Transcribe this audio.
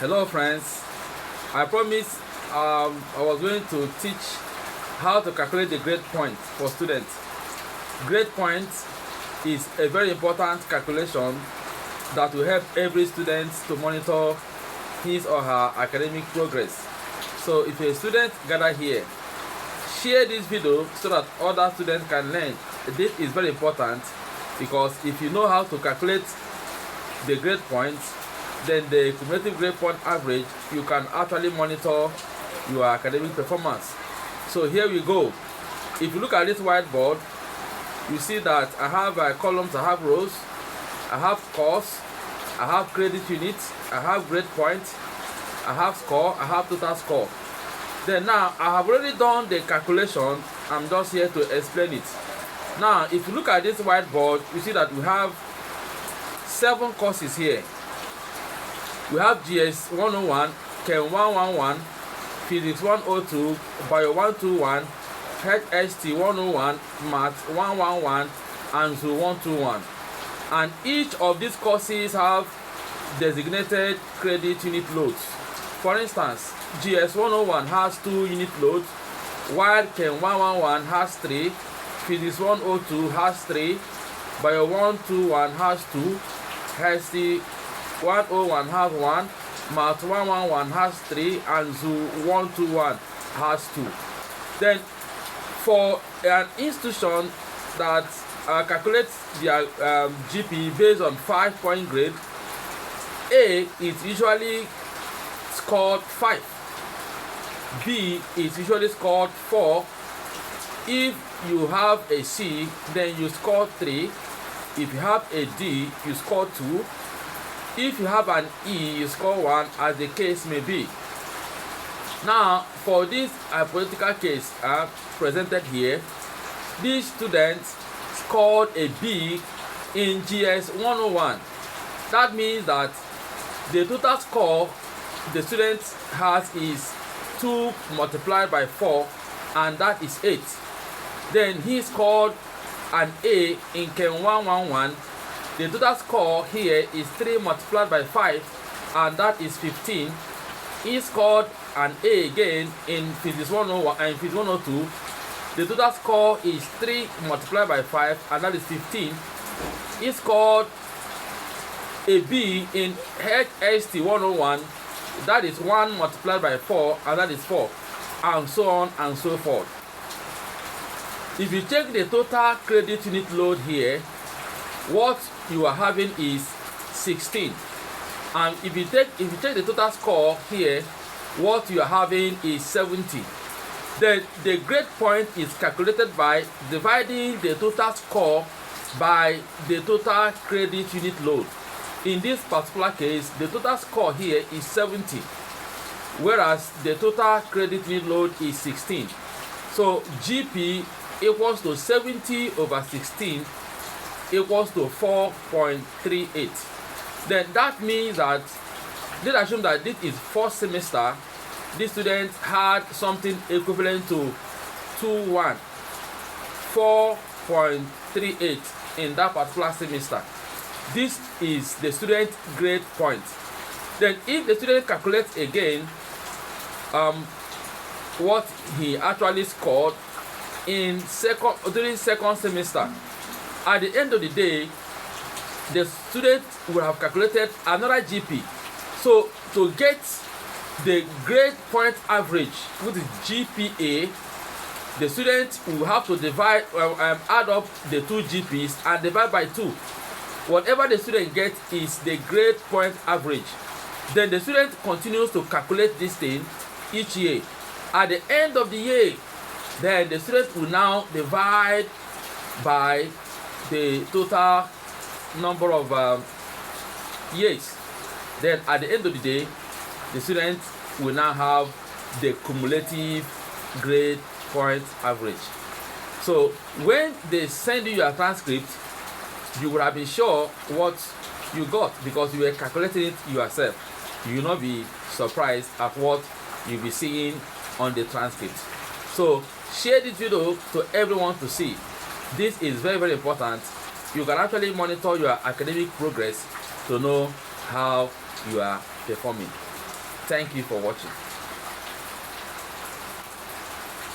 Hello friends, I promised I was going to teach how to calculate the grade point for students. Grade point is a very important calculation that will help every student to monitor his or her academic progress. So if a student gather here, share this video so that other students can learn. This is very important because if you know how to calculate the grade points, then the cumulative grade point average, you can actually monitor your academic performance. So here we go. If you look at this whiteboard, you see that I have columns, I have rows, I have course, I have credit units, I have grade points, I have score, I have total score. Then now I have already done the calculation. I'm just here to explain it. Now if you look at this whiteboard, you see that we have 7 courses here. We have GS 101, Chem 111, Physics 102, Bio 121, HST 101, Math 111, and Zoo 121. And each of these courses have designated credit unit loads. For instance, GS 101 has 2 unit loads, while Chem 111 has 3, Physics 102 has 3, Bio 121 has 2, HST 101 has 1, Math 111 has 3, and Zoo 121 has 2. Then for an institution that calculates their GPA based on 5-point grade, A is usually scored 5, B is usually scored 4. If you have a C, then you score 3. If you have a D, you score 2. If you have an E, you score 1, as the case may be. Now, for this hypothetical case presented here, these students scored a B in GS 101. That means that the total score the student has is 2 multiplied by 4, and that is 8. Then he scored an A in Chem 111. The total score here is 3 multiplied by 5, and that is 15. He scored an A again in Physics 101 and Physics 102. The total score is 3 multiplied by 5, and that is 15. He scored a B in HST 101. That is 1 multiplied by 4, and that is 4, and so on and so forth. If you check the total credit unit load here, what you are having is 16. And if you check the total score here, what you are having is 70. Then the grade point is calculated by dividing the total score by the total credit unit load. In this particular case, the total score here is 70, whereas the total credit unit load is 16. So GP equals to 70 over 16 equals to 4.38. Then that means that, let's assume that this is 4th semester, this student had something equivalent to 4.38 in that particular semester. This is the student grade point. Then if the student calculates again what he actually scored in during 2nd semester, at the end of the day, the student will have calculated another GP. So to get the grade point average, which is GPA, the student will have to divide, add up the 2 GPs and divide by 2. Whatever the student gets is the grade point average. Then the student continues to calculate this thing each year. At the end of the year, then the student will now divide by the total number of years. Then at the end of the day, the student will now have the cumulative grade point average. So when they send you your transcript, you will have been sure what you got because you were calculating it yourself. You will not be surprised at what you'll be seeing on the transcript. So share this video to everyone to see. This is very, very important. You can actually monitor your academic progress to know how you are performing. Thank you for watching.